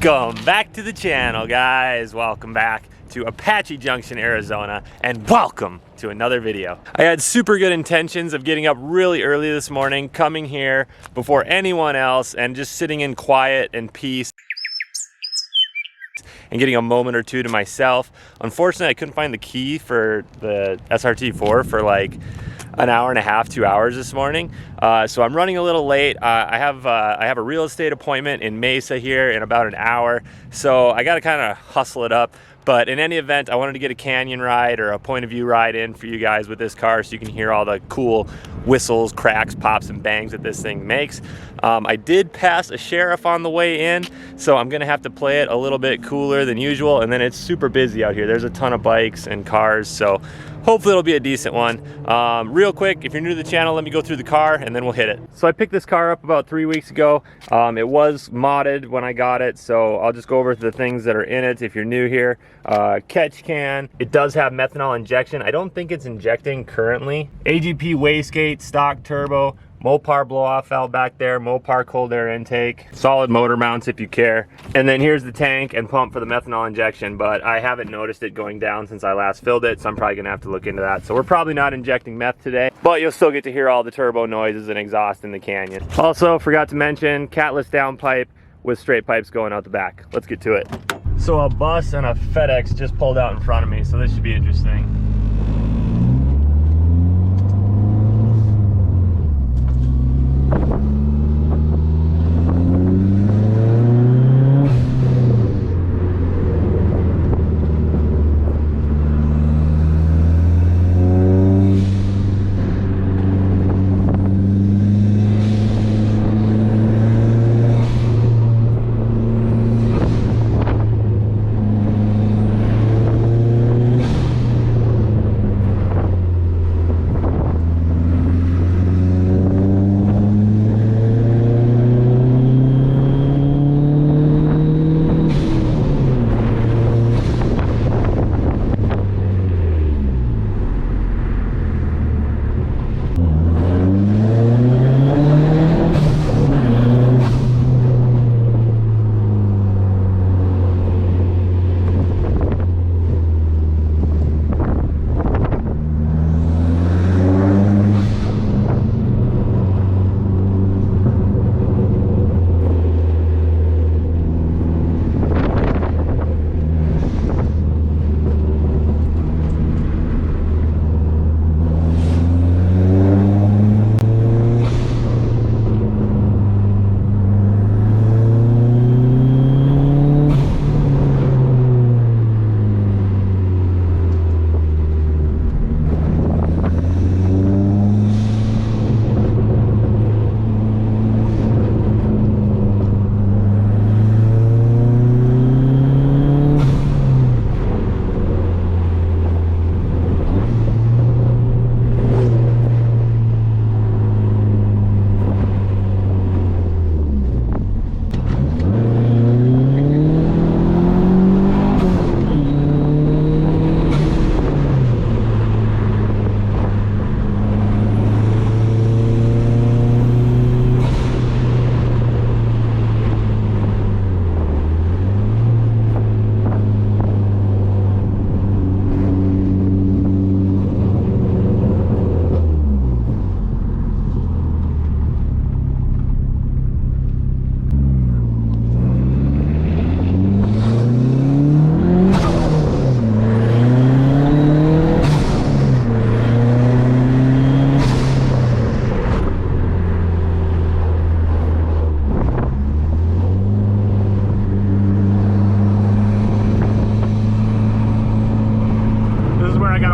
Welcome back to the channel, guys. Welcome back to Apache Junction, Arizona, and welcome to another video. I had super good intentions of getting up really early this morning, coming here before anyone else, and just sitting in quiet and peace and getting a moment or two to myself. Unfortunately, I couldn't find the key for the SRT4 for like an hour and a half, 2 hours this morning. So I'm running a little late. I have a real estate appointment in Mesa here in about an hour. So I got to kind of hustle it up. But in any event, I wanted to get a canyon ride or a point of view ride in for you guys with this car so you can hear all the cool whistles, cracks, pops, and bangs that this thing makes. I did pass a sheriff on the way in, so I'm gonna have to play it a little bit cooler than usual, and then it's super busy out here. There's a ton of bikes and cars, so hopefully it'll be a decent one. Real quick, if you're new to the channel, let me go through the car and then we'll hit it. So I picked this car up about 3 weeks ago. It was modded when I got it, so I'll just go over the things that are in it if you're new here. Catch can. It does have methanol injection. I don't think it's injecting currently. AGP wastegate, stock turbo, Mopar blow-off valve back there, Mopar cold air intake, solid motor mounts if you care. And then here's the tank and pump for the methanol injection, but I haven't noticed it going down since I last filled it, so I'm probably gonna have to look into that. So we're probably not injecting meth today, but you'll still get to hear all the turbo noises and exhaust in the canyon. Also, forgot to mention, catless downpipe with straight pipes going out the back. Let's get to it. So a bus and a FedEx just pulled out in front of me, so this should be interesting.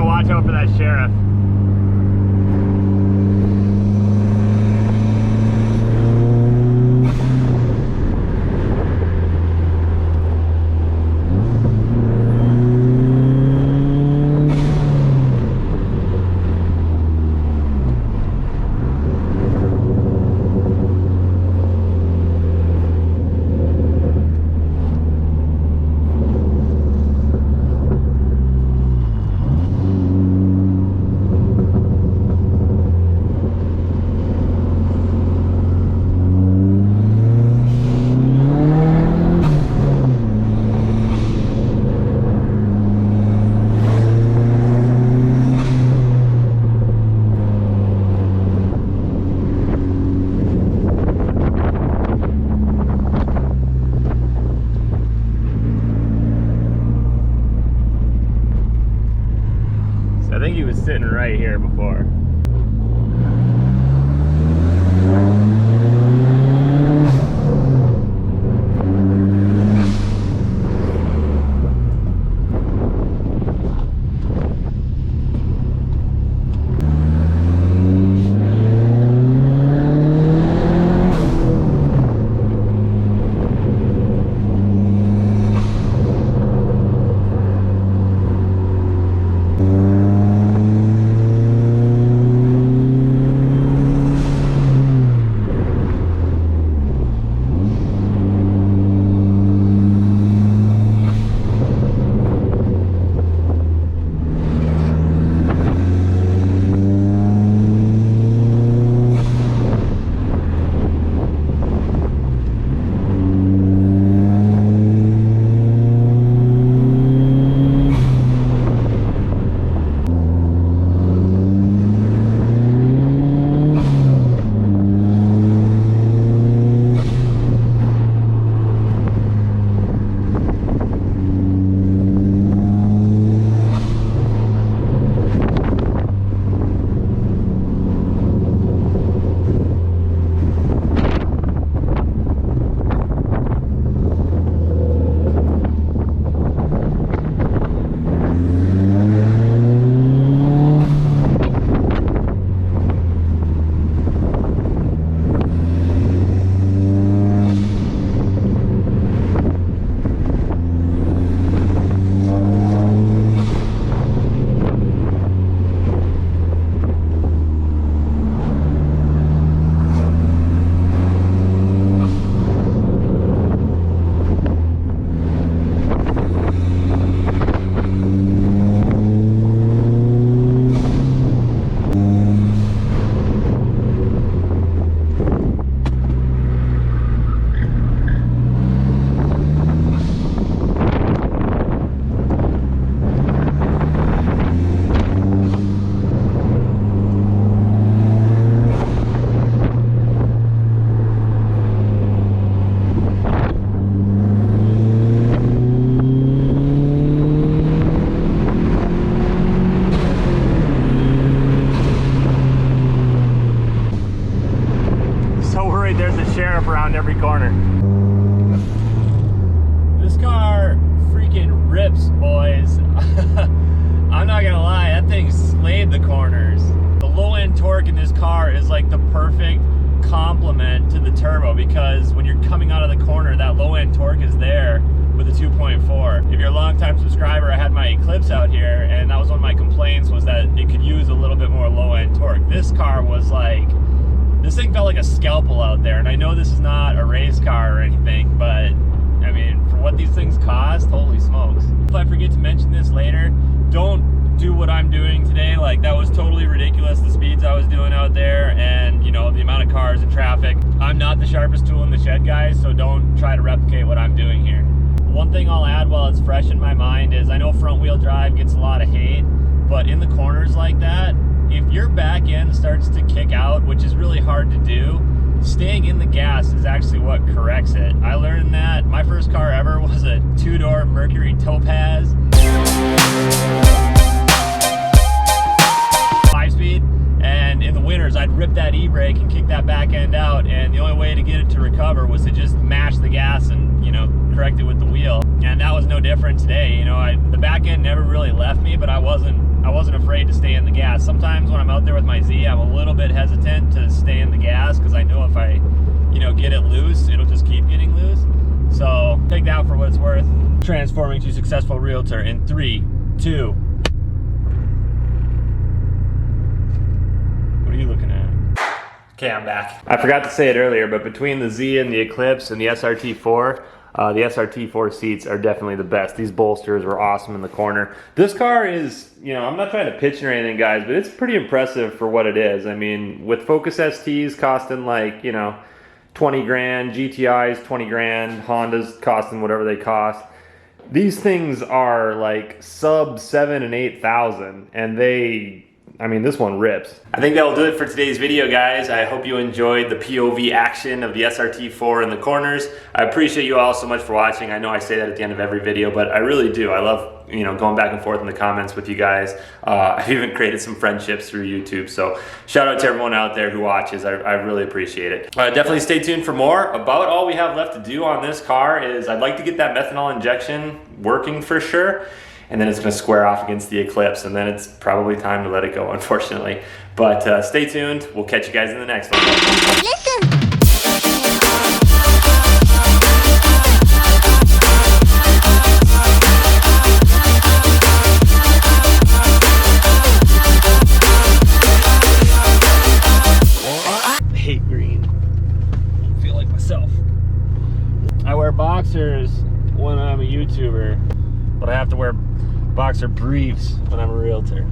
Watch out for that sheriff. I think he was sitting right here before. Around every corner. This car freaking rips, boys. I'm not gonna lie, that thing slayed the corners. The low end torque in this car is like the perfect complement to the turbo, because when you're coming out of the corner, that low end torque is there with the 2.4. If you're a long-time subscriber, I had my Eclipse out here, and that was one of my complaints, was that it could use a little bit more low end torque. This car was like, this thing felt like a scalpel out there, and I know this is not a race car or anything, but I mean, for what these things cost, holy smokes. If I forget to mention this later, don't do what I'm doing today. Like, that was totally ridiculous, the speeds I was doing out there, and you know, the amount of cars and traffic. I'm not the sharpest tool in the shed, guys, so don't try to replicate what I'm doing here. One thing I'll add while it's fresh in my mind is, I know front wheel drive gets a lot of hate, but in the corners like that, if your back end starts to kick out, which is really hard to do, staying in the gas is actually what corrects it. I learned that. My first car ever was a 2-door Mercury Topaz 5-speed, and in the winters I'd rip that e-brake and kick that back end out, and the only way to get it to recover was to just mash the gas and, you know, correct it with the wheel. And that was no different today. You know, the back end never really left me, but I wasn't afraid to stay in the gas. Sometimes when I'm out there with my Z, I'm a little bit hesitant to stay in the gas, because I know if I, you know, get it loose, it'll just keep getting loose. So take that for what it's worth. Transforming to successful realtor in 3, 2. What are you looking at? Okay, I'm back. I forgot to say it earlier, but between the Z and the Eclipse and the SRT4, the SRT4 seats are definitely the best. These bolsters were awesome in the corner. This car is, you know, I'm not trying to pitch or anything, guys, but it's pretty impressive for what it is. I mean, with Focus STs costing like, you know, 20 grand, GTIs 20 grand, Hondas costing whatever they cost. These things are like sub 7,000 and 8,000, and they, I mean, this one rips. I think that will do it for today's video, guys. I hope you enjoyed the POV action of the SRT4 in the corners. I appreciate you all so much for watching. I know I say that at the end of every video, but I really do. I love you know, going back and forth in the comments with you guys. I've even created some friendships through YouTube. So shout out to everyone out there who watches. I really appreciate it. Definitely stay tuned for more. About all we have left to do on this car is I'd like to get that methanol injection working for sure. And then it's going to square off against the Eclipse, and then it's probably time to let it go, unfortunately. But stay tuned. We'll catch you guys in the next one. I hate green. I feel like myself. I wear boxers when I'm a YouTuber, but I have to wear boxer briefs when I'm a realtor.